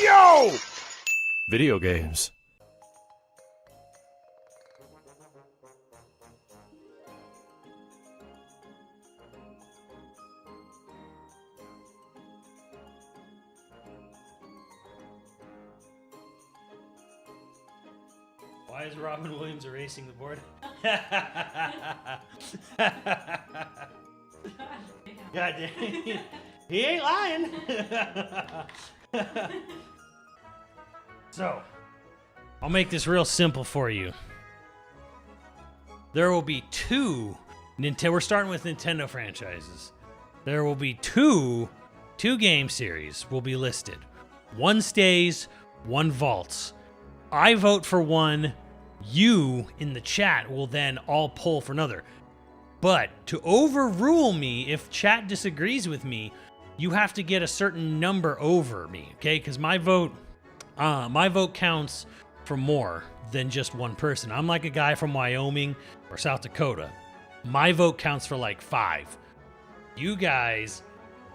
Yo! Video games. Why is Robin Williams erasing the board? God damn. He ain't lying. So, I'll make this real simple for you. There will be two we're starting with Nintendo franchises. There will be two game series will be listed. One stays, one vaults. I vote for one. You in the chat will then all pull for another. But to overrule me, if chat disagrees with me, you have to get a certain number over me, okay? Because my vote counts for more than just one person. I'm like a guy from Wyoming or South Dakota. My vote counts for like 5. You guys,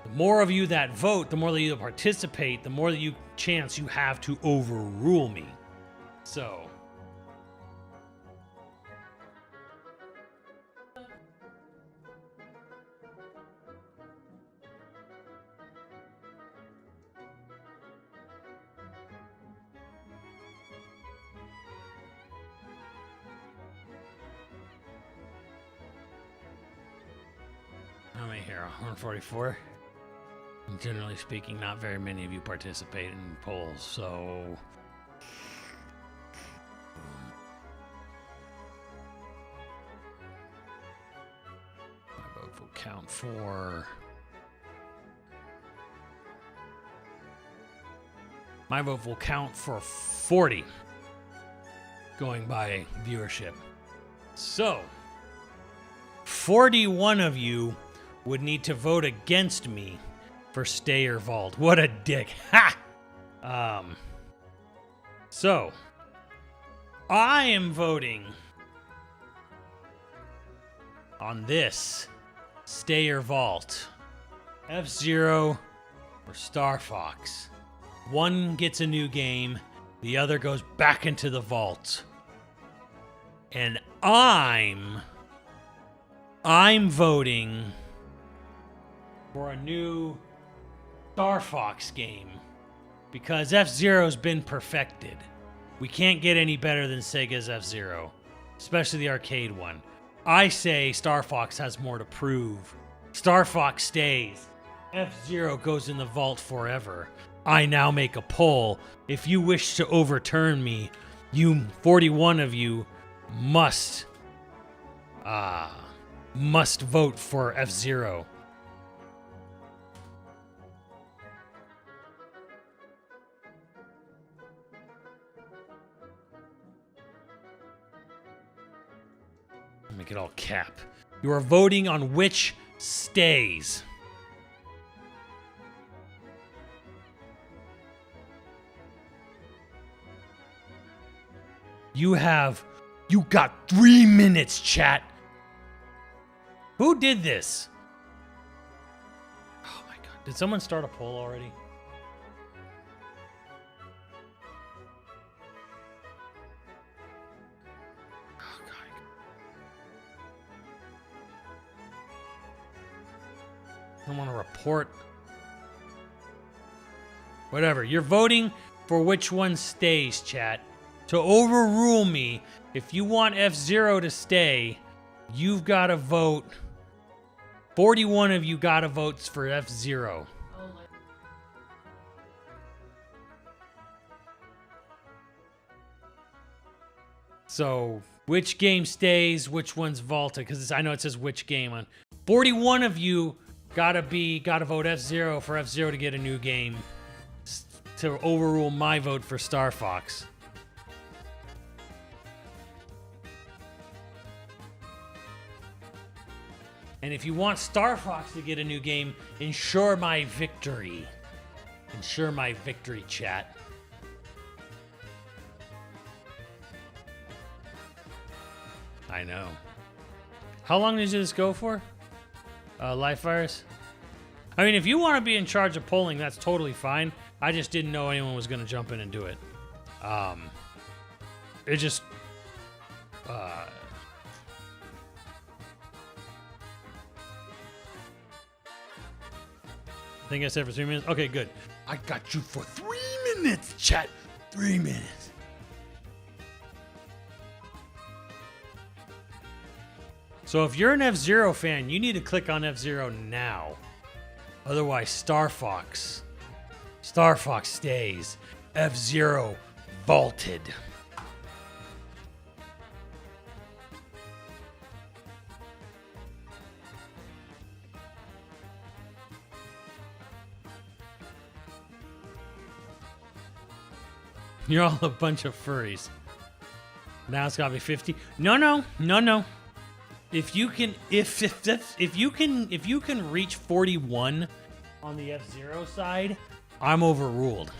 the more of you that vote, the more that you participate, the more that you chance you have to overrule me. So. How many here? 144? Generally speaking, not very many of you participate in polls, so... My vote will count for... My vote will count for 40, going by viewership. So, 41 of you would need to vote against me for stay or vault. What a dick. Ha! So, I am voting on this stay or vault. F-Zero or Star Fox. One gets a new game, the other goes back into the vault. And I'm voting for a new Star Fox game because F-Zero's been perfected. We can't get any better than Sega's F-Zero, especially the arcade one. I say Star Fox has more to prove. Star Fox stays. F-Zero goes in the vault forever. I now make a poll. If you wish to overturn me, you 41 of you must vote for F-Zero. Make it all cap. You are voting on which stays. You got 3 minutes, chat. Who did this? Oh my god. Did someone start a poll already? Oh god. I want to report. Whatever. You're voting for which one stays, chat. To overrule me, if you want F-Zero to stay, you've got to vote. 41 of you got to vote for F-Zero. So, which game stays, which one's vaulted? Because I know it says which game on. 41 of you gotta vote F-Zero for F-Zero to get a new game to overrule my vote for Star Fox. And if you want Star Fox to get a new game, ensure my victory. Ensure my victory, chat. I know. How long does this go for? Life virus? I mean, if you want to be in charge of polling, that's totally fine. I just didn't know anyone was going to jump in and do it. It just... I think I said for 3 minutes. Okay, good. I got you for 3 minutes, chat. 3 minutes. So if you're an F-Zero fan, you need to click on F-Zero now. Otherwise, Star Fox stays. F-Zero vaulted. You're all a bunch of furries. Now it's gotta be 50. No. If you can reach 41 on the F-Zero side, I'm overruled.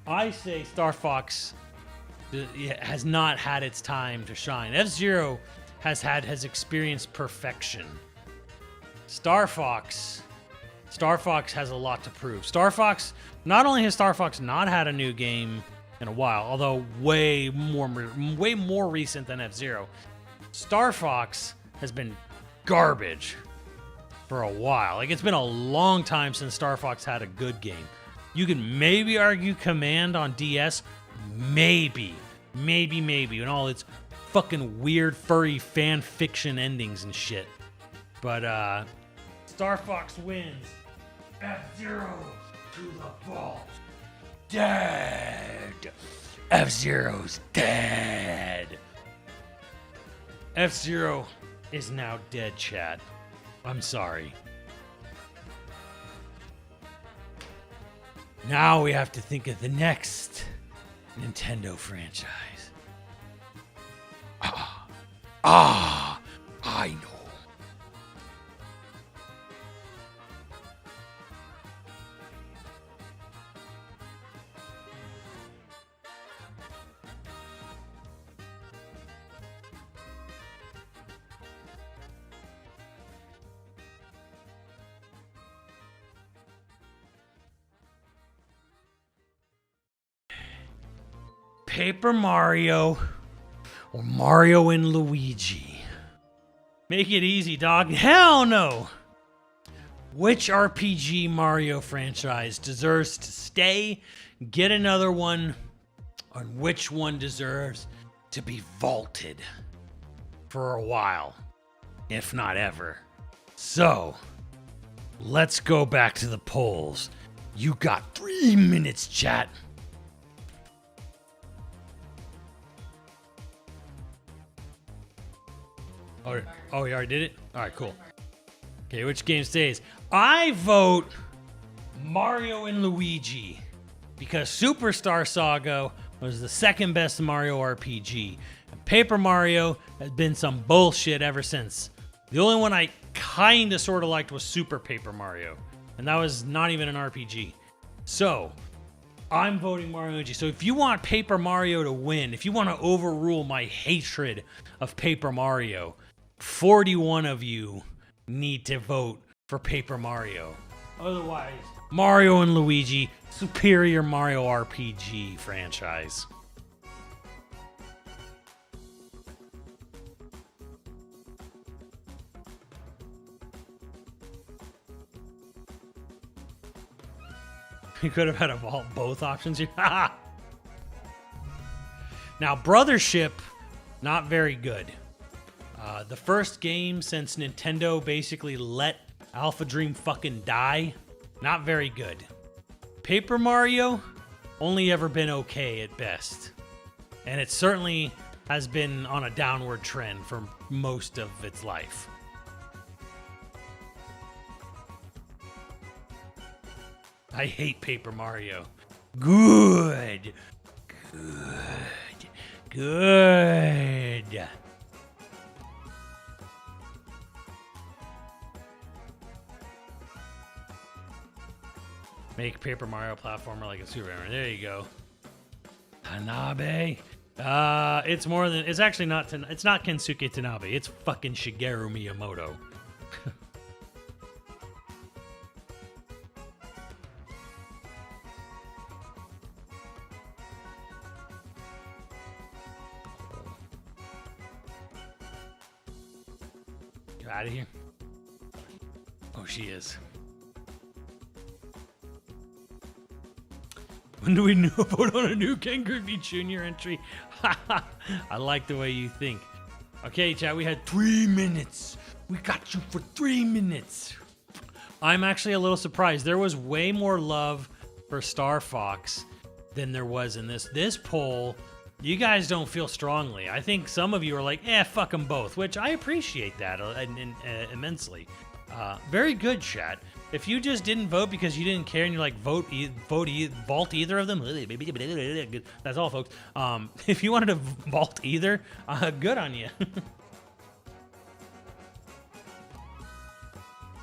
I say Star Fox has not had its time to shine. F-Zero has experienced perfection. Star Fox has a lot to prove. Not only has Star Fox not had a new game in a while, although way more recent than F-Zero, Star Fox has been garbage for a while. Like, it's been a long time since Star Fox had a good game. You can maybe argue Command on DS, maybe, and all its fucking weird furry fan fiction endings and shit. But Star Fox wins. F-Zero to the vault. Dead. F-Zero's dead. F-Zero is now dead, chat. I'm sorry. Now we have to think of the next Nintendo franchise. I know. Paper Mario or Mario and Luigi. Make it easy, dog. Hell no. Which RPG Mario franchise deserves to stay, get another one, and which one deserves to be vaulted for a while, if not ever? So, let's go back to the polls. You got 3 minutes, chat. Oh, you already did it? All right, cool. Okay, which game stays? I vote Mario and Luigi because Superstar Saga was the second best Mario RPG. And Paper Mario has been some bullshit ever since. The only one I kind of sort of liked was Super Paper Mario, and that was not even an RPG. So, I'm voting Mario and Luigi. So if you want Paper Mario to win, if you want to overrule my hatred of Paper Mario, 41 of you need to vote for Paper Mario. Otherwise, Mario and Luigi, superior Mario RPG franchise. You could have had a vault both options here. Now, Brothership, not very good. The first game since Nintendo basically let Alpha Dream fucking die, not very good. Paper Mario, only ever been okay at best. And it certainly has been on a downward trend for most of its life. I hate Paper Mario. Good. Make Paper Mario platformer like a Super Mario. There you go. Tanabe. It's more than. It's actually not. It's not Kensuke Tanabe. It's fucking Shigeru Miyamoto. out of here. Oh, she is. When do we know about on a new Ken Griffey Jr. entry? I like the way you think. Okay, chat, we had 3 minutes. We got you for 3 minutes. I'm actually a little surprised. There was way more love for Star Fox than there was in this. This poll, you guys don't feel strongly. I think some of you are like, fuck them both, which I appreciate that immensely. Very good, chat. If you just didn't vote because you didn't care and you're like, vault either of them, that's all, folks. If you wanted to vault either, good on you.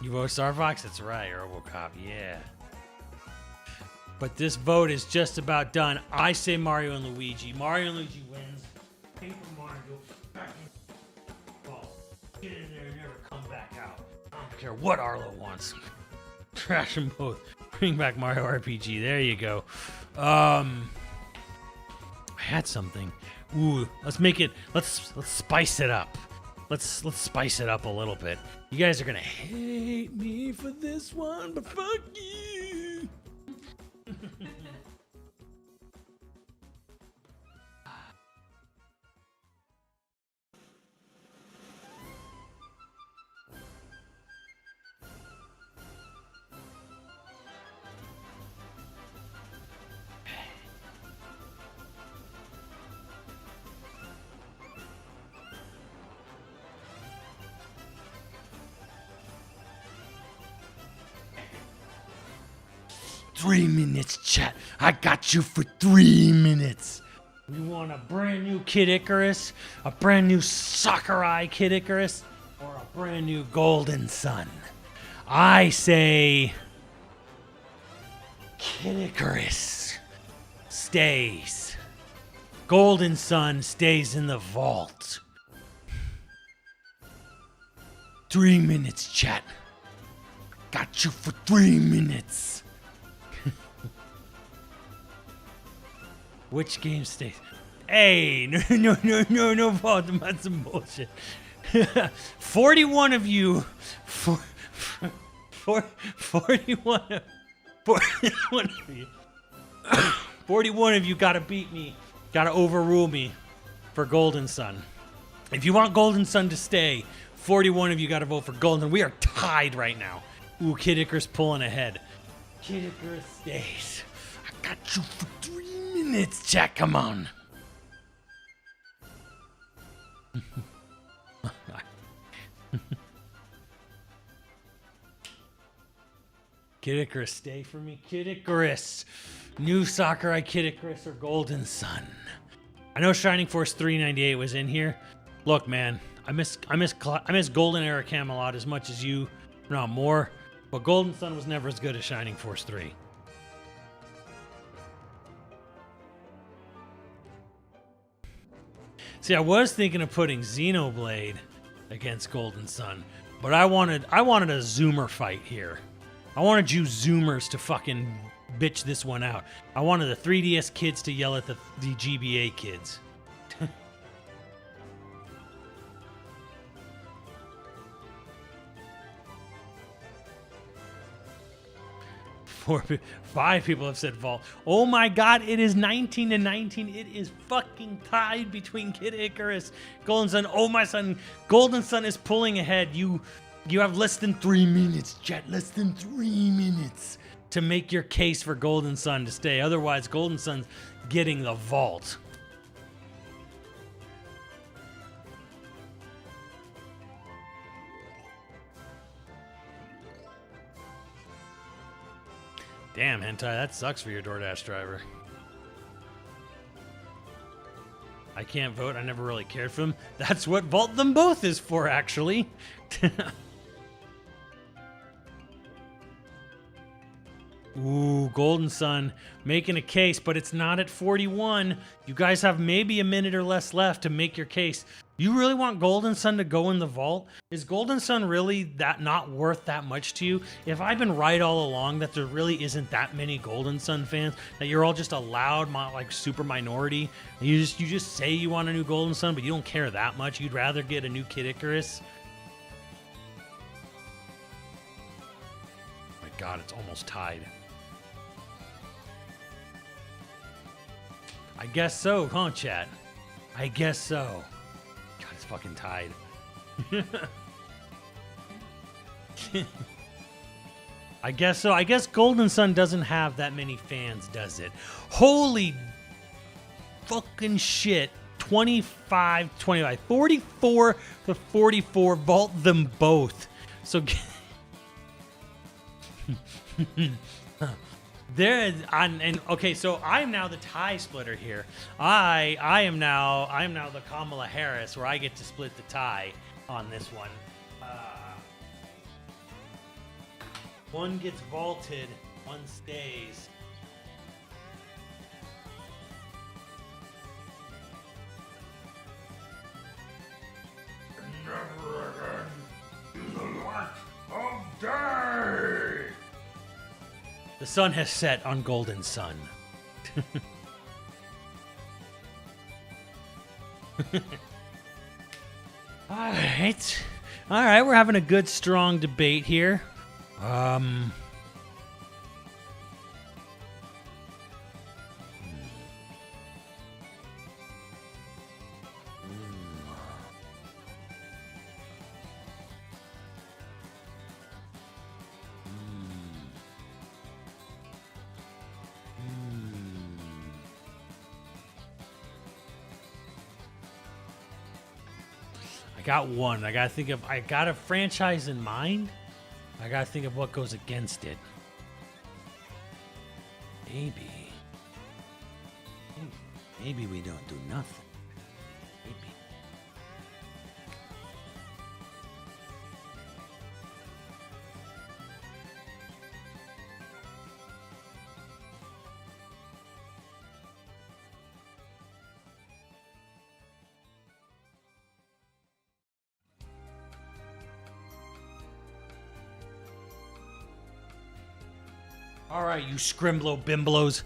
You vote Star Fox? That's right, RoboCop, yeah. But this vote is just about done. I say Mario and Luigi. Mario and Luigi wins. Paper Mario, back in ball. Get in there and never come back out. I don't care what Arlo wants. Trash them both. Bring back Mario RPG. There you go. I had something. Ooh, let's make it. Let's spice it up. Let's spice it up a little bit. You guys are gonna hate me for this one, but fuck you. 3 minutes, chat. I got you for 3 minutes. We want a brand new Kid Icarus, a brand new Sakurai Kid Icarus, or a brand new Golden Sun? I say Kid Icarus stays. Golden Sun stays in the vault. 3 minutes, chat. Got you for 3 minutes. Which game stays? Hey, no fault. That's some bullshit. 41 of you, 41 of you, 41 of you gotta beat me, gotta overrule me for Golden Sun. If you want Golden Sun to stay, 41 of you gotta vote for Golden. We are tied right now. Ooh, Kid Icarus pulling ahead. Kid Icarus stays. I got you for 3 minutes, chat. Come on. Kid Icarus, stay for me. Kid Icarus. New Sakurai Kid Icarus or Golden Sun. I know Shining Force 398 was in here. Look, man, I miss Golden Era Camelot as much as you, no more. But Golden Sun was never as good as Shining Force 3. See, I was thinking of putting Xenoblade against Golden Sun, but I wanted a Zoomer fight here. I wanted you Zoomers to fucking bitch this one out. I wanted the 3DS kids to yell at the GBA kids. Five people have said vault. Oh my god, it is 19-19. It is fucking tied between Kid Icarus, Golden Sun. Oh my son, Golden Sun is pulling ahead. You have less than 3 minutes, chat. Less than 3 minutes to make your case for Golden Sun to stay. Otherwise, Golden Sun's getting the vault. Damn, Hentai, that sucks for your DoorDash driver. I can't vote. I never really cared for them. That's what Vault Them Both is for, actually. Ooh, Golden Sun making a case, but it's not at 41. You guys have maybe a minute or less left to make your case. You really want Golden Sun to go in the vault? Is Golden Sun really that not worth that much to you? If I've been right all along that there really isn't that many Golden Sun fans, that you're all just a loud, like super minority, and you just say you want a new Golden Sun, but you don't care that much. You'd rather get a new Kid Icarus. God, it's almost tied. I guess so, huh, chat? I guess so. God, it's fucking tied. I guess so. I guess Golden Sun doesn't have that many fans, does it? Holy fucking shit. 25, 44 to 44. Vault them both. So there is, and okay, so I'm now the tie splitter here. I am now the Kamala Harris, where I get to split the tie on this one. One gets vaulted, one stays. Never again in the light of day. The sun has set on Golden Sun. All right, we're having a good, strong debate here. I got one. I got a franchise in mind. I gotta think of what goes against it. Maybe we don't do nothing. Maybe. All right, you scrimblow bimblos.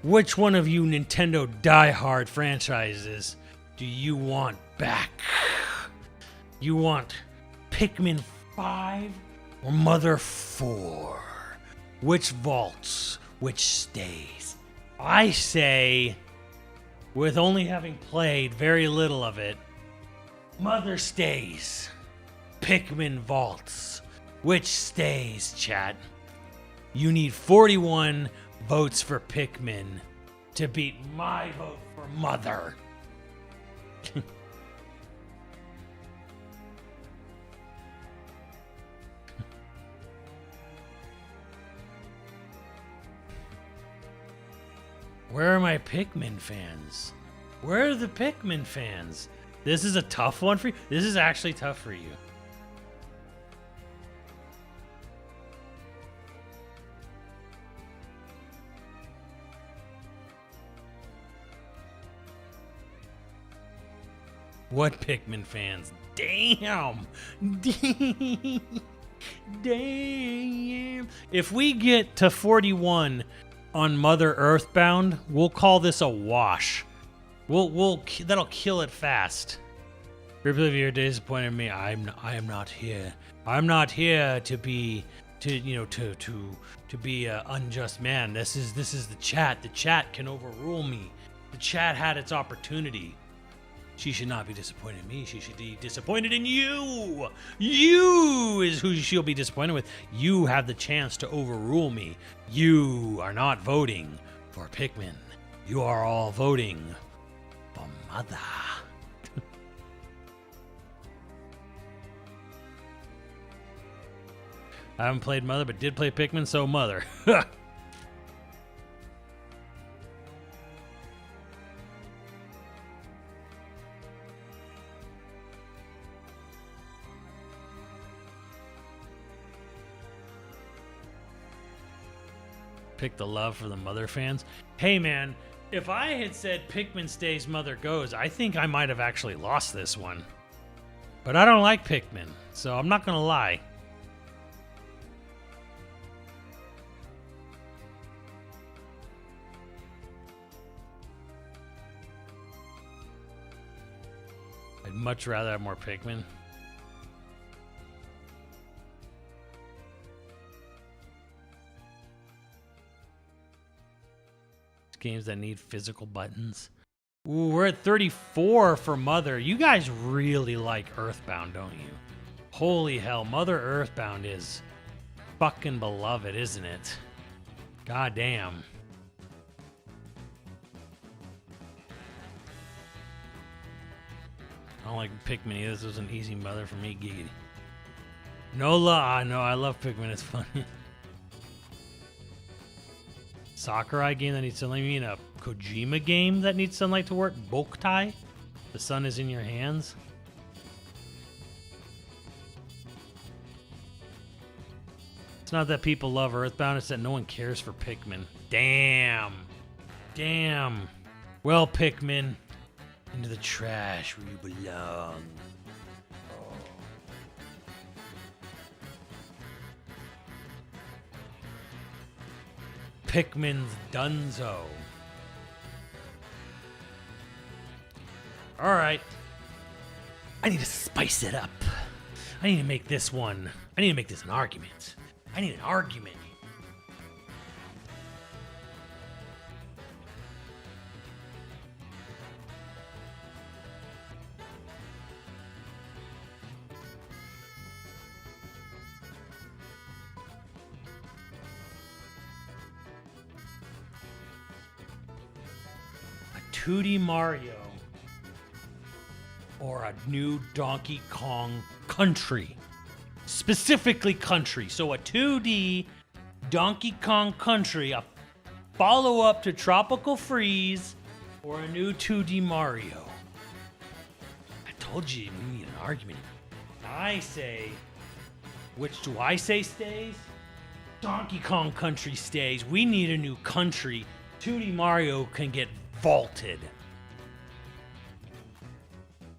Which one of you Nintendo diehard franchises do you want back? You want Pikmin 5 or Mother 4? Which vaults? Which stays? I say, with only having played very little of it, Mother stays. Pikmin vaults. Which stays, chat? You need 41 votes for Pikmin to beat my vote for Mother. Where are my Pikmin fans? Where are the Pikmin fans? This is a tough one for you. This is actually tough for you. What Pikmin fans? Damn! Damn! If we get to 41 on Mother Earthbound, we'll call this a wash. That'll kill it fast. Ripley, if you're disappointed in me, I am not here. I'm not here to be to be an unjust man. This is the chat. The chat can overrule me. The chat had its opportunity. She should not be disappointed in me. She should be disappointed in you. You is who she'll be disappointed with. You have the chance to overrule me. You are not voting for Pikmin. You are all voting for Mother. I haven't played Mother, but did play Pikmin, so Mother. Pick the love for the Mother fans. Hey man, if I had said Pikmin stays, Mother goes, I think I might have actually lost this one. But I don't like Pikmin, so I'm not gonna lie. I'd much rather have more Pikmin. games that need physical buttons. Ooh, we're at 34 for Mother. You guys really like Earthbound, don't you? Holy hell, Mother Earthbound is fucking beloved, isn't it? God damn. I don't like Pikmin either. This was an easy Mother for me, giggity. Nola, no, I love Pikmin. It's funny. Sakurai game that needs sunlight. You mean a Kojima game that needs sunlight to work? Boktai? The sun is in your hands? It's not that people love Earthbound, it's that no one cares for Pikmin. Damn. Damn. Well, Pikmin, into the trash where you belong. Pikmin's Dunzo. All right. I need to spice it up. I need to make this one. I need to make this an argument. I need an argument. A 2D Mario or a new Donkey Kong Country. Specifically Country. So a 2D Donkey Kong Country, a follow-up to Tropical Freeze, or a new 2D Mario. I told you we need an argument. I say, which do I say stays? Donkey Kong Country stays. We need a new country. 2D Mario can get vaulted.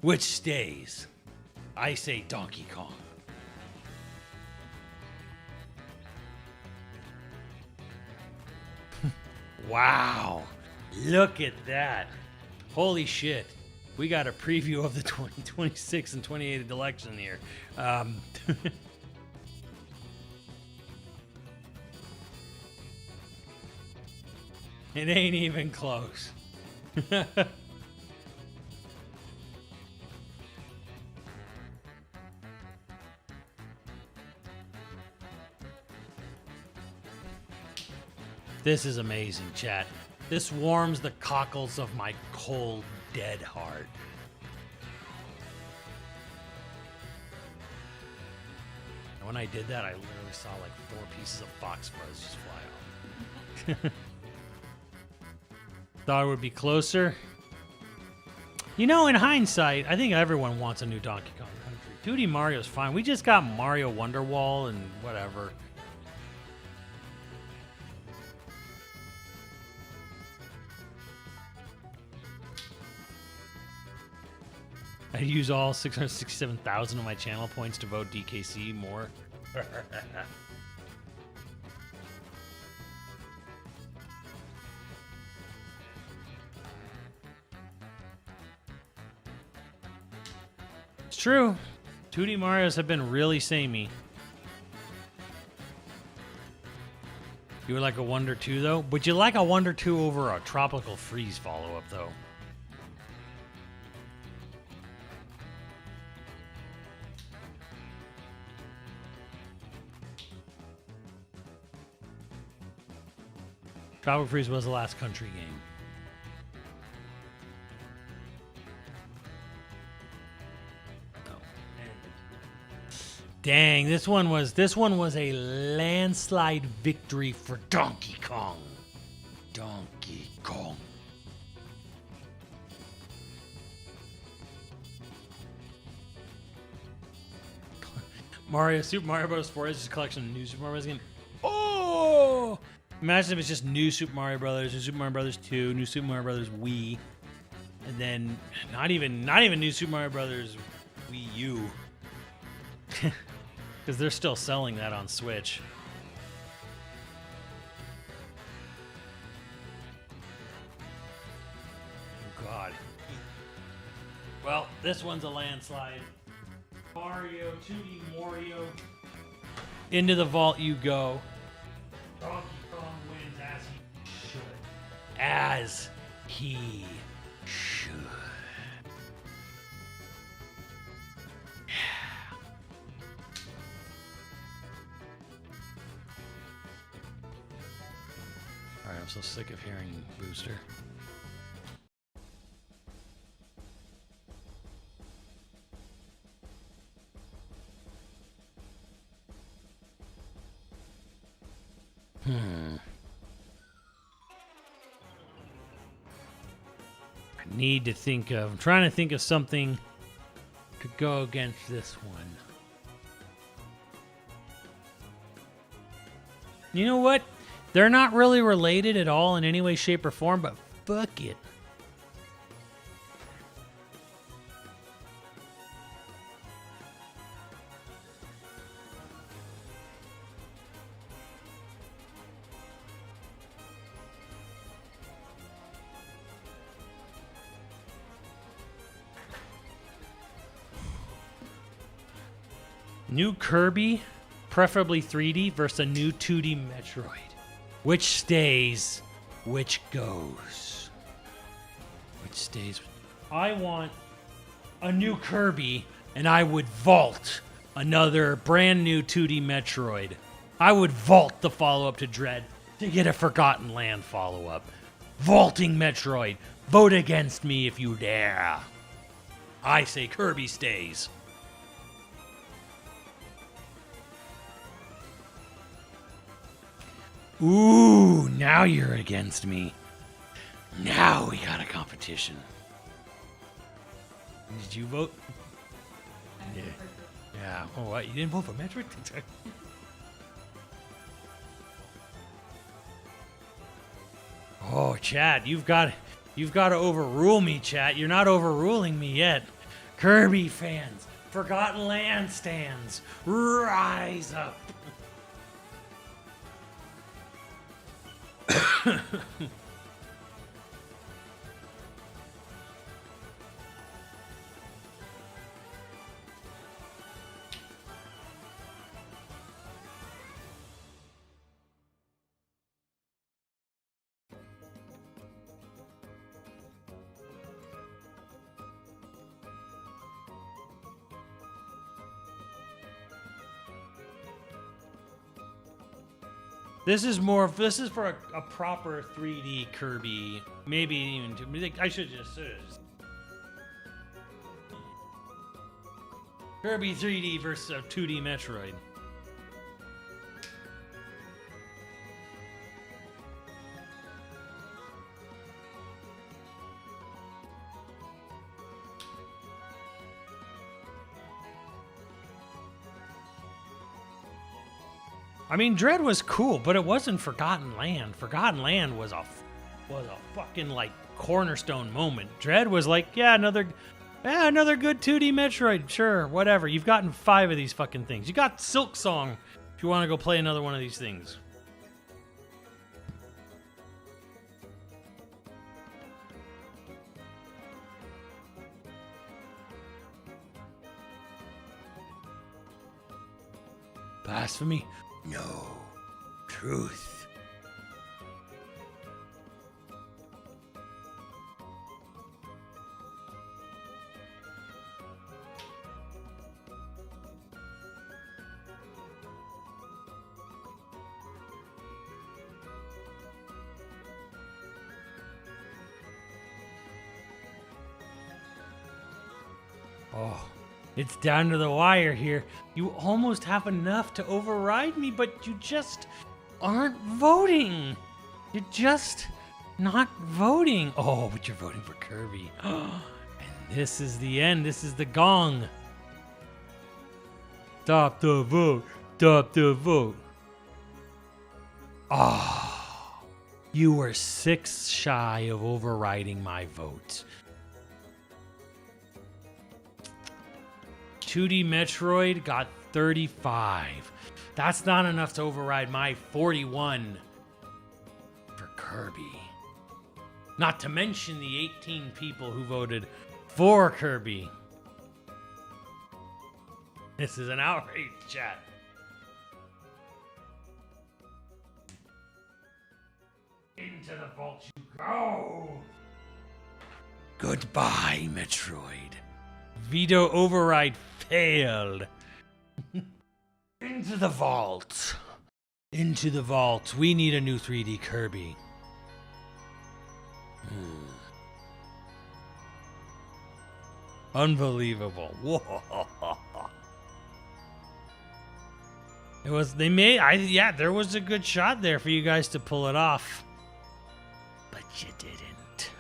Which stays? I say Donkey Kong. Wow. Look at that. Holy shit. We got a preview of the 2026 and 28 election here. It ain't even close. This is amazing, chat. This warms the cockles of my cold, dead heart. And when I did that, I literally saw like 4 pieces of fox fuzz just fly off. Thought it would be closer. You know, in hindsight, I think everyone wants a new Donkey Kong Country. 2D Mario's fine. We just got Mario Wonderwall and whatever. I use all 667,000 of my channel points to vote DKC more. It's true. 2D Marios have been really samey. You would like a Wonder 2, though? Would you like a Wonder 2 over a Tropical Freeze follow-up, though? Tropical Freeze was the last country game. Dang, this one was a landslide victory for Donkey Kong. Donkey Kong. Super Mario Bros. 4 is just a collection of new Super Mario Bros. Games. Oh! Imagine if it's just new Super Mario Brothers, new Super Mario Brothers 2, new Super Mario Brothers Wii, and then not even new Super Mario Brothers Wii U. Because they're still selling that on Switch. Oh, God. Well, this one's a landslide. Mario, 2D Mario. Into the vault you go. Donkey Kong wins as he should. as he should. Alright, I'm so sick of hearing Booster. I need to think of... I'm trying to think of something to go against this one. You know what? They're not really related at all in any way, shape, or form, but fuck it. New Kirby, preferably 3D, versus a new 2D Metroid. Which stays, which goes? Which stays? I want a new Kirby, and I would vault another brand new 2D Metroid. I would vault the follow-up to Dread to get a Forgotten Land follow-up. Vaulting Metroid. Vote against me if you dare. I say Kirby stays. Ooh, now you're against me. Now we got a competition. Did you vote? Yeah. Yeah. Oh, what? You didn't vote for Metroid? Oh, chat, you've got to overrule me, chat. You're not overruling me yet. Kirby fans, Forgotten Land stands, rise up. This is for a proper 3D Kirby. Maybe even I should just Kirby 3D versus a 2D Metroid. I mean, Dread was cool, but it wasn't Forgotten Land. Forgotten Land was a fucking like cornerstone moment. Dread was like, yeah, another good 2D Metroid. Sure, whatever. You've gotten 5 of these fucking things. You got Silk Song if you want to go play another one of these things. Blasphemy? No. Truth. Oh. It's down to the wire here. You almost have enough to override me, but you just aren't voting. You're just not voting. Oh, but you're voting for Kirby. And this is the end. This is the gong. Stop the vote. Stop the vote. Oh, you were 6 shy of overriding my vote. 2D Metroid got 35. That's not enough to override my 41 for Kirby. Not to mention the 18 people who voted for Kirby. This is an outrage, chat. Into the vault you go! Goodbye, Metroid. Veto override failed. Into the vault. Into the vault. We need a new 3D Kirby. Unbelievable. Whoa. It was, yeah, there was a good shot there for you guys to pull it off. But you didn't.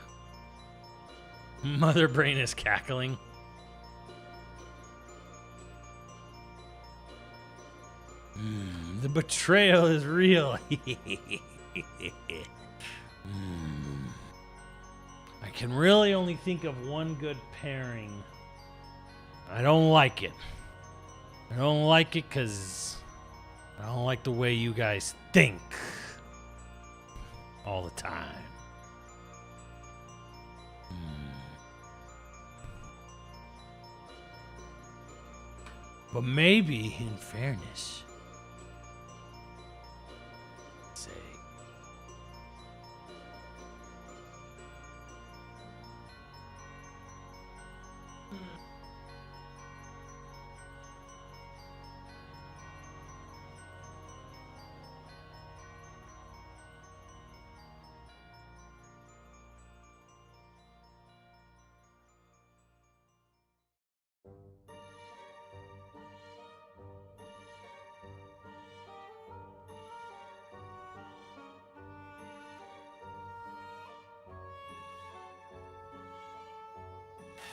Mother Brain is cackling. The betrayal is real. I can really only think of one good pairing. I don't like it. I don't like it because I don't like the way you guys think all the time. But maybe, in fairness, say,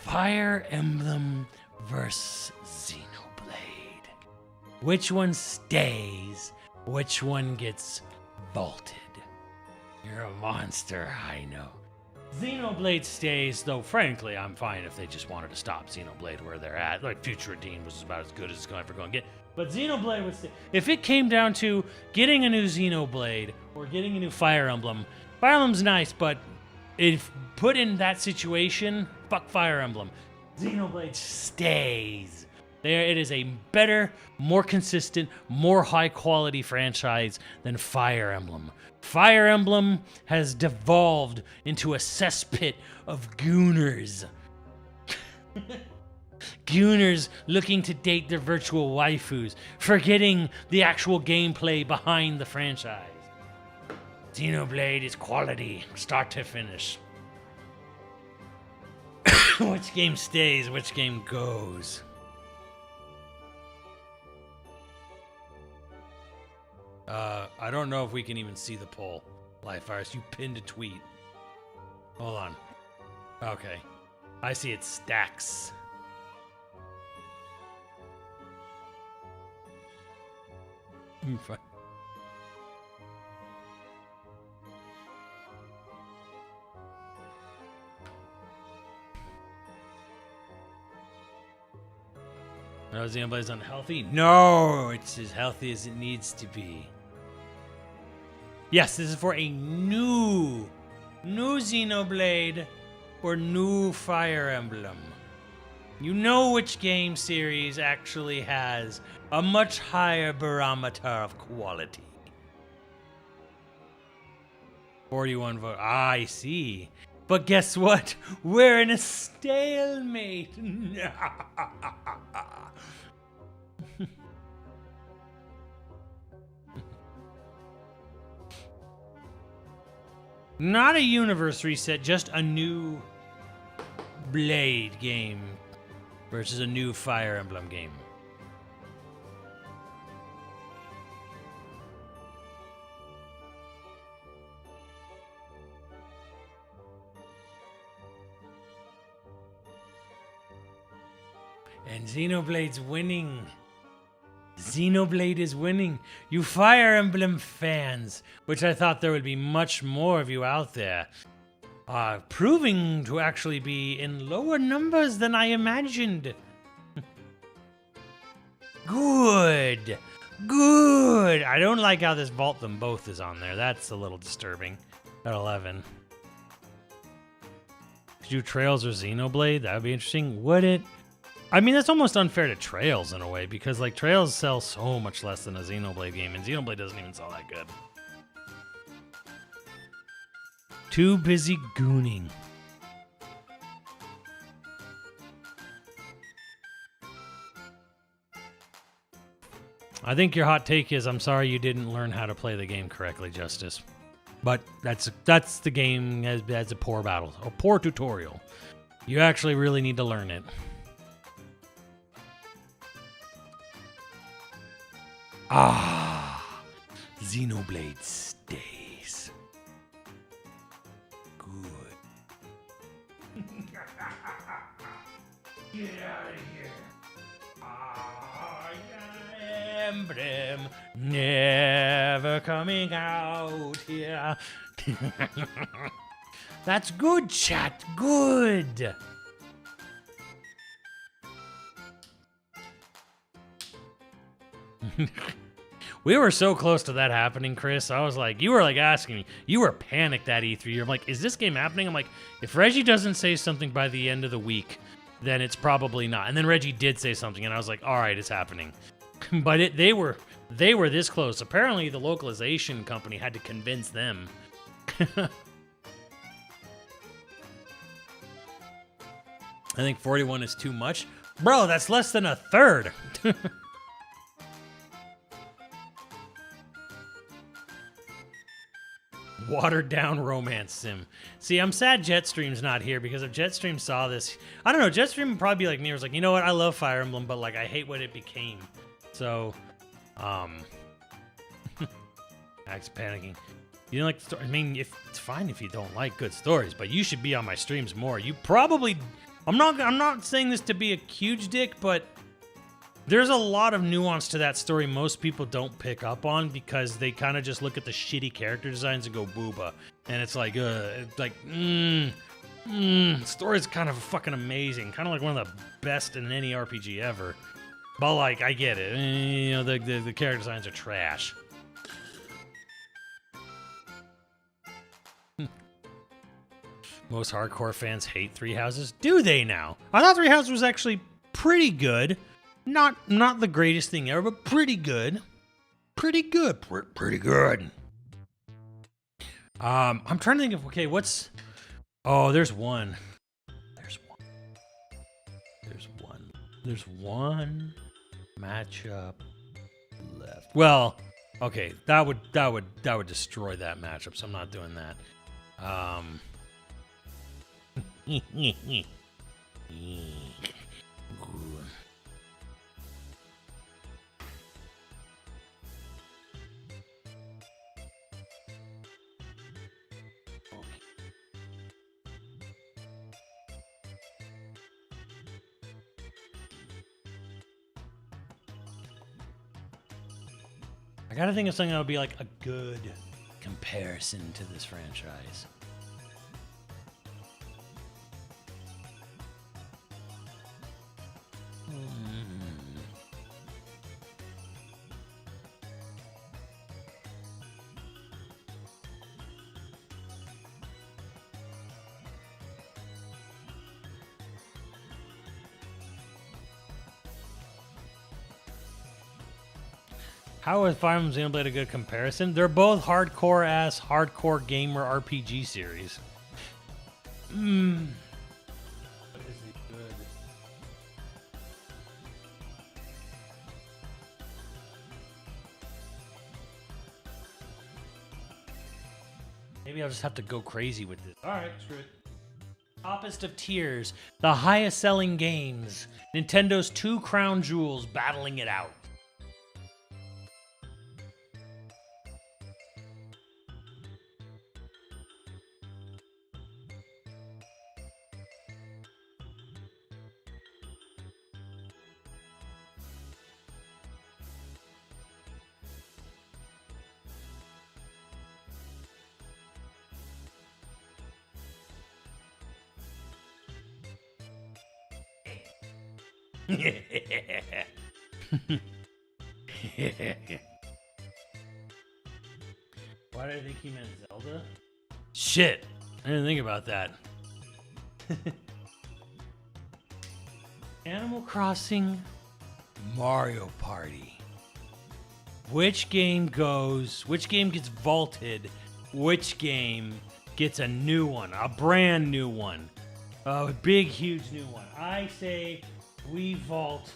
Fire Emblem versus Xenoblade. Which one stays? Which one gets vaulted? You're a monster, I know. Xenoblade stays, though frankly, I'm fine if they just wanted to stop Xenoblade where they're at. Like, Future Redeemed was about as good as it's going for going to get. But Xenoblade would stay. If it came down to getting a new Xenoblade or getting a new Fire Emblem, Fire Emblem's nice, but if put in that situation, fuck Fire Emblem. Xenoblade stays. There, it is a better, more consistent, more high-quality franchise than Fire Emblem. Fire Emblem has devolved into a cesspit of gooners. Gooners looking to date their virtual waifus, forgetting the actual gameplay behind the franchise. Xenoblade is quality, start to finish. Which game stays, which game goes? I don't know if we can even see the poll. Life Virus, you pinned a tweet. Hold on. Okay. I see it stacks. Fine. No, Xenoblade's unhealthy? No, it's as healthy as it needs to be. Yes, this is for a new Xenoblade or new Fire Emblem. You know which game series actually has a much higher barometer of quality. 41 vote. I see. But guess what? We're in a stalemate. Not a universe reset, just a new Blade game versus a new Fire Emblem game. And Xenoblade's winning. Xenoblade is winning. You Fire Emblem fans, which I thought there would be much more of you out there, are proving to actually be in lower numbers than I imagined. Good. Good. I don't like how this Vault Them Both is on there. That's a little disturbing. At 11. Could you Trails or Xenoblade? That would be interesting. Would it? I mean, that's almost unfair to Trails in a way, because like Trails sells so much less than a Xenoblade game, and Xenoblade doesn't even sell that good. Too busy gooning. I think your hot take is, I'm sorry you didn't learn how to play the game correctly, Justice. But that's the game as a poor battle, a poor tutorial. You actually really need to learn it. Ah, Xenoblade stays. Good. Get out of here. Emblem never coming out here. That's good, chat. Good. We were so close to that happening, Chris. I was like, you were like asking me. You were panicked at E3. You're like, is this game happening? I'm like, if Reggie doesn't say something by the end of the week, then it's probably not. And then Reggie did say something, and I was like, all right, it's happening. But they were this close. Apparently, the localization company had to convince them. I think 41 is too much. Bro, that's less than a third. Watered down romance sim. See, I'm sad Jetstream's not here, because if Jetstream saw this, I don't know, Jetstream would probably be like me. It was like, you know what, I love Fire Emblem, but like I hate what it became. So, Act's panicking. You don't like the story? I mean, if it's fine if you don't like good stories, but you should be on my streams more. You probably, I'm not saying this to be a huge dick, but there's a lot of nuance to that story most people don't pick up on, because they kind of just look at the shitty character designs and go booba. And it's like, story's kind of fucking amazing. Kind of like one of the best in any RPG ever. But like, I get it. You know, the character designs are trash. Most hardcore fans hate Three Houses. Do they now? I thought Three Houses was actually pretty good. Not the greatest thing ever, but pretty good. Pretty good. Pretty good. I'm trying to think of, okay, what's... Oh, there's one. There's one matchup left. Well, okay, that would destroy that matchup, so I'm not doing that. I gotta think of something that would be like a good comparison to this franchise. How is Fire Emblem Xenoblade a good comparison? They're both hardcore gamer RPG series. But is it good? Maybe I'll just have to go crazy with this. Alright, screw it. Toppest of tiers, the highest selling games, Nintendo's 2 crown jewels battling it out. Why did I think he meant Zelda? Shit, I didn't think about that. Animal Crossing, Mario Party. Which game gets vaulted? Which game gets a new one, a brand new one. A big, huge new one. I say we vault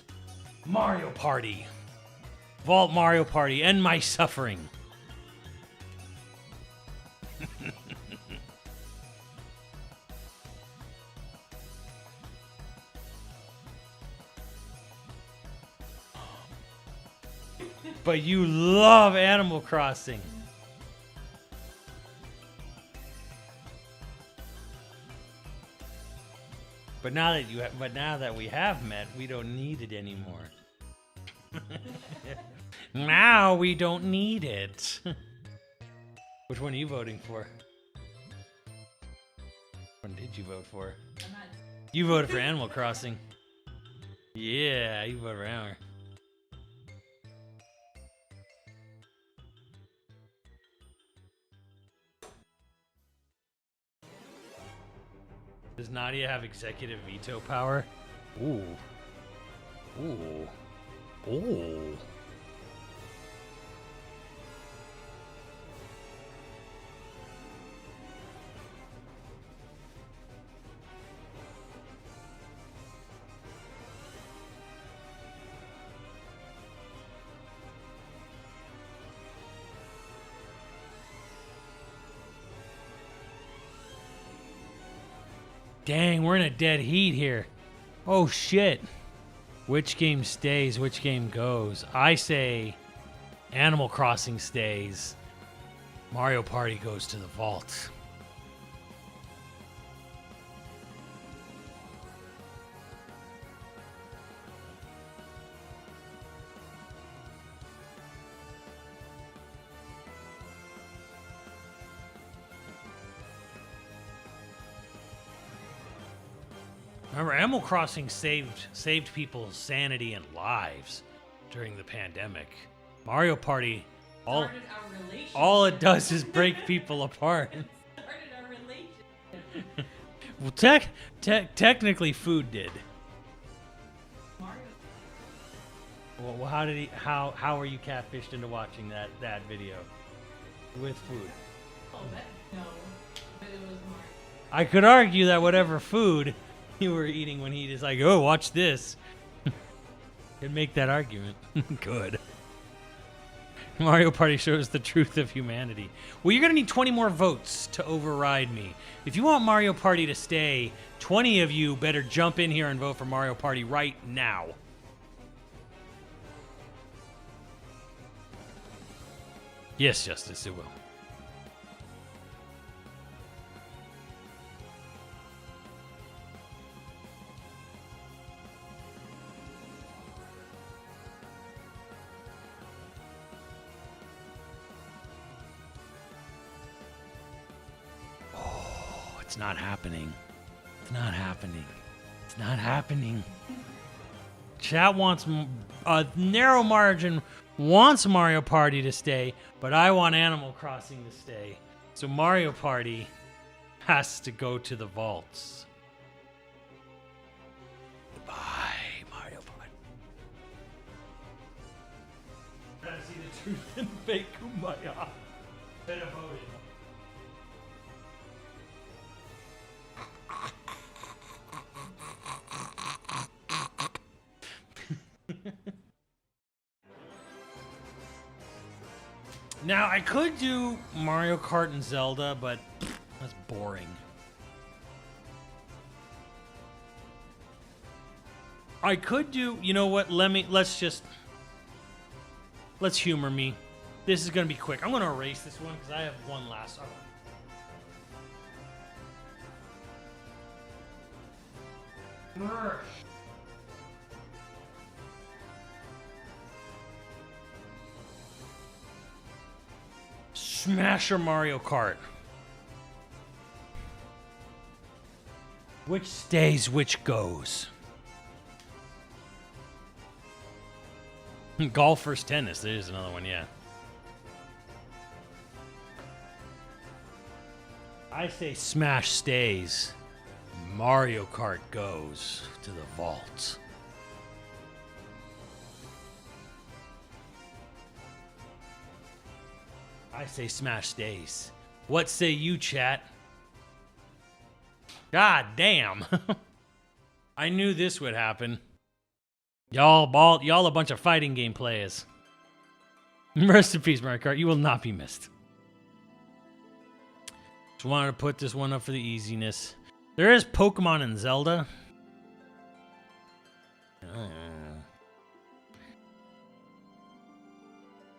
Mario Party. Vault Mario Party. End my suffering. But you love Animal Crossing. But now that we have met, we don't need it anymore. Now we don't need it. Which one are you voting for? Which one did you vote for? You voted for Animal Crossing. Yeah, you voted for Animal. Does Nadia have executive veto power? Ooh. Ooh. Ooh. Dang, we're in a dead heat here. Oh, shit. Which game stays, which game goes? I say Animal Crossing stays. Mario Party goes to the vault. Remember, Animal Crossing saved people's sanity and lives during the pandemic. Mario Party, all it does is break people apart. Well, technically, food did. Well, how were you catfished into watching that video with food? Oh, no, but it was Mario. I could argue that whatever food you were eating when he is like, oh, watch this. Could make that argument. Good. Mario Party shows the truth of humanity. Well, you're going to need 20 more votes to override me. If you want Mario Party to stay, 20 of you better jump in here and vote for Mario Party right now. Yes, Justice, it will. It's not happening. It's not happening. It's not happening. Chat wants a narrow margin, wants Mario Party to stay, but I want Animal Crossing to stay. So Mario Party has to go to the vaults. Goodbye, Mario Party. Gotta see the truth in fake Kumbaya. Better voted. Now, I could do Mario Kart and Zelda, but that's boring. I could do, you know what, let's humor me. This is going to be quick. I'm going to erase this one because I have one last. Smash or Mario Kart? Which stays, which goes? Golf versus tennis. There's another one, yeah. I say Smash stays. Mario Kart goes to the vault. I say Smash stays. What say you, chat? God damn. I knew this would happen. Y'all a bunch of fighting game players. Rest in peace, Mario Kart. You will not be missed. Just wanted to put this one up for the easiness. There is Pokemon and Zelda.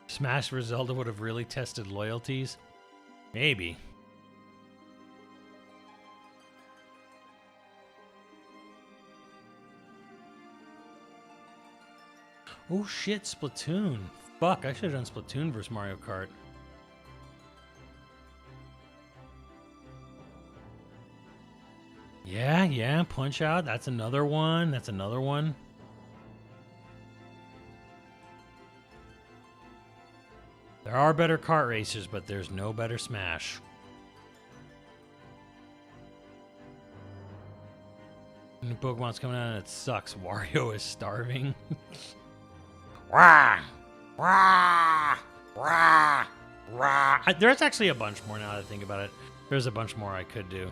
Smash vs. Zelda would have really tested loyalties. Maybe. Oh shit, Splatoon. Fuck, I should have done Splatoon versus Mario Kart. Yeah, Punch Out. That's another one. That's another one. There are better kart racers, but there's no better Smash. New Pokemon's coming out and it sucks. Wario is starving. Wah! Wah! Wah! Wah! There's actually a bunch more now that I think about it. There's a bunch more I could do.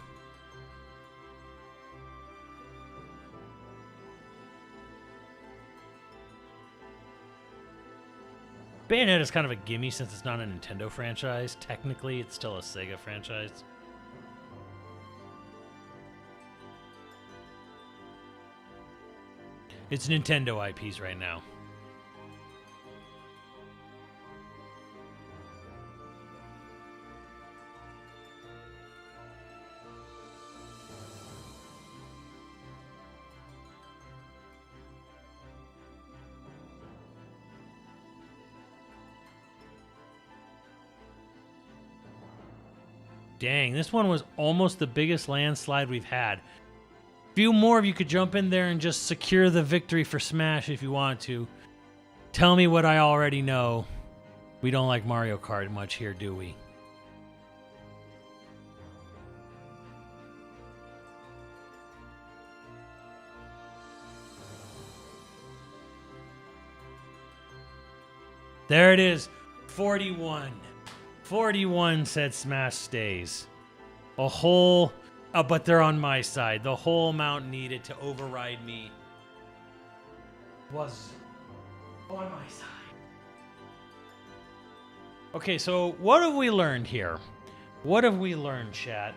Bayonetta is kind of a gimme since it's not a Nintendo franchise. Technically, it's still a Sega franchise. It's Nintendo IPs right now. Dang, this one was almost the biggest landslide we've had. Few more of you could jump in there and just secure the victory for Smash if you want to. Tell me what I already know. We don't like Mario Kart much here, do we? There it is. 41. 41 said Smash stays. A whole... but they're on my side. The whole amount needed to override me was on my side. Okay, so what have we learned here? What have we learned, chat?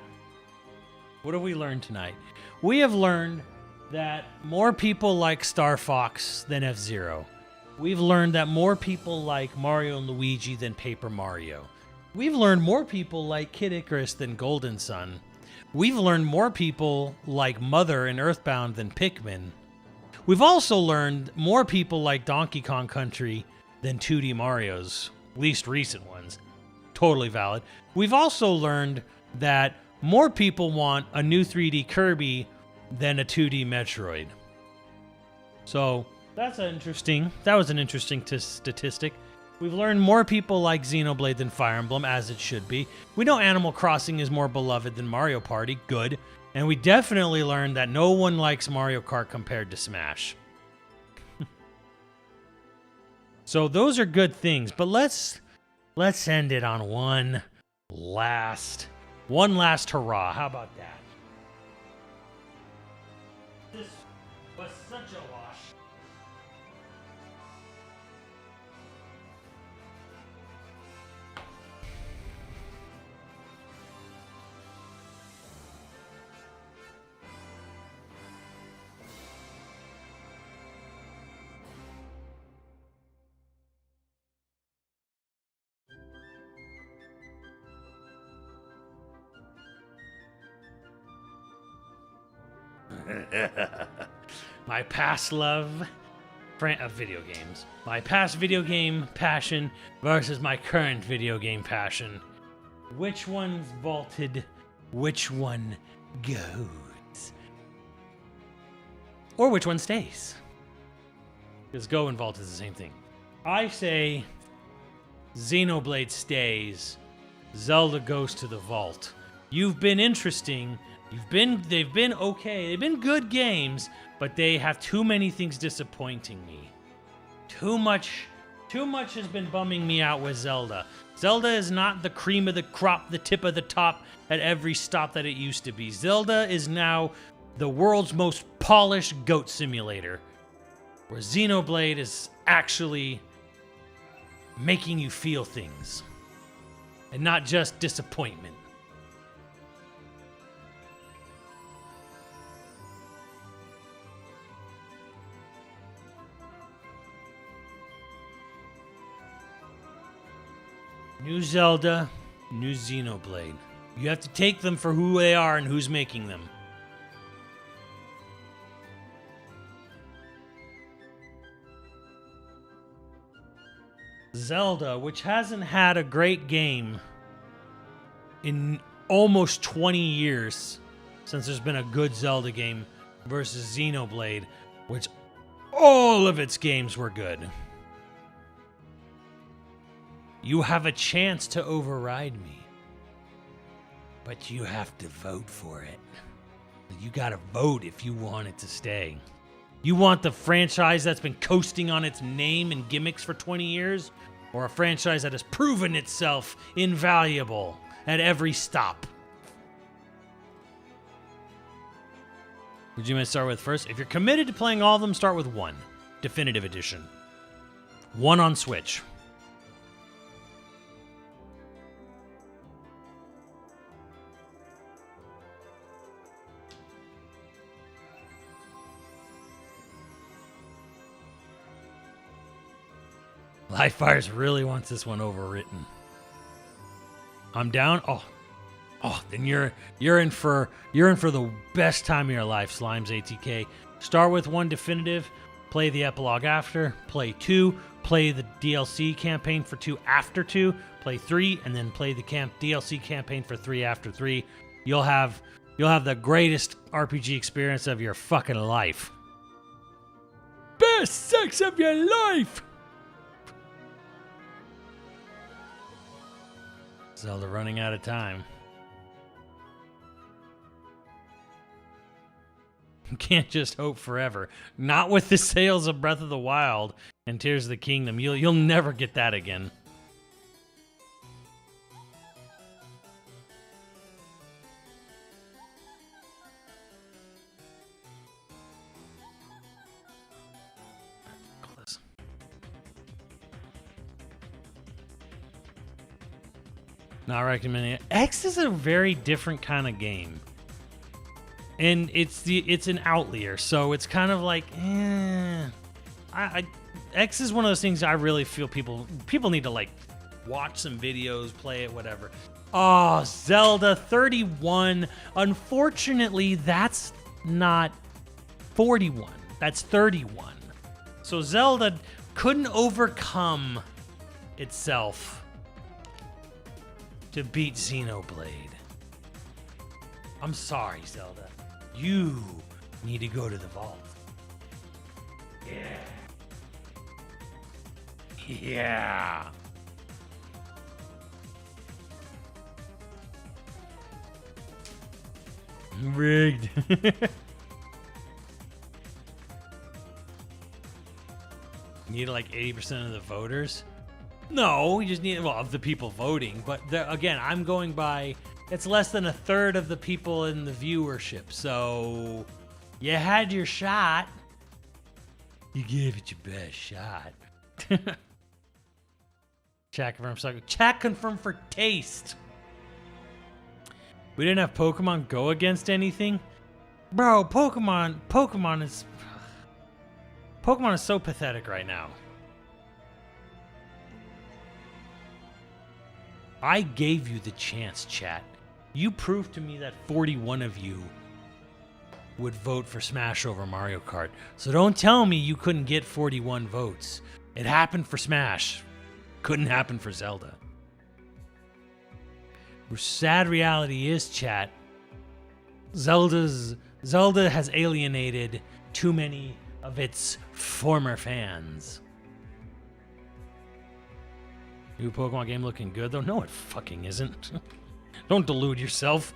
What have we learned tonight? We have learned that more people like Star Fox than F-Zero. We've learned that more people like Mario and Luigi than Paper Mario. We've learned more people like Kid Icarus than Golden Sun. We've learned more people like Mother and Earthbound than Pikmin. We've also learned more people like Donkey Kong Country than 2D Marios, least recent ones. Totally valid. We've also learned that more people want a new 3D Kirby than a 2D Metroid. So that was an interesting statistic. We've learned more people like Xenoblade than Fire Emblem, as it should be. We know Animal Crossing is more beloved than Mario Party. Good. And we definitely learned that no one likes Mario Kart compared to Smash. So those are good things. But let's end it on one last hurrah. How about that? This was such a wash. My past love of video games. My past video game passion versus my current video game passion. Which one's vaulted? Which one goes? Or which one stays? Because go and vault is the same thing. I say Xenoblade stays. Zelda goes to the vault. You've been interesting. They've been okay. They've been good games, but they have too many things disappointing me. Too much Too much has been bumming me out with Zelda. Zelda is not the cream of the crop, the tip of the top at every stop that it used to be. Zelda is now the world's most polished goat simulator, where Xenoblade is actually making you feel things and not just disappointment. New Zelda, new Xenoblade. You have to take them for who they are and who's making them. Zelda, which hasn't had a great game in almost 20 years since there's been a good Zelda game, versus Xenoblade, which all of its games were good. You have a chance to override me, but you have to vote for it. You gotta vote if you want it to stay. You want the franchise that's been coasting on its name and gimmicks for 20 years, or a franchise that has proven itself invaluable at every stop? Would you mind start with first? If you're committed to playing all of them, start with 1. Definitive Edition. 1 on Switch. Livefires really wants this one overwritten. I'm down. Oh, then you're in for the best time of your life, Slimes ATK. Start with 1 definitive, play the epilogue after, play 2, play the DLC campaign for 2 after 2, play 3, and then play the DLC campaign for 3 after 3. You'll have the greatest RPG experience of your fucking life. Best sex of your life. Zelda running out of time. You can't just hope forever. Not with the sales of Breath of the Wild and Tears of the Kingdom. You'll never get that again. Not recommending it. X is a very different kind of game. And it's an outlier, so it's kind of like, X is one of those things I really feel people need to like watch some videos, play it, whatever. Oh, Zelda 31. Unfortunately, that's not 41. That's 31. So Zelda couldn't overcome itself to beat Xenoblade. I'm sorry, Zelda. You need to go to the vault. Yeah. Rigged. You need like 80% of the voters? No, we just need, well, of the people voting. But again, I'm going by, it's less than a third of the people in the viewership. So you had your shot. You gave it your best shot. Chat confirmed for taste. We didn't have Pokemon go against anything? Bro, Pokemon is so pathetic right now. I gave you the chance, chat. You proved to me that 41 of you would vote for Smash over Mario Kart. So don't tell me you couldn't get 41 votes. It happened for Smash. Couldn't happen for Zelda. The sad reality is, chat, Zelda has alienated too many of its former fans. New Pokemon game looking good, though? No, it fucking isn't. Don't delude yourself.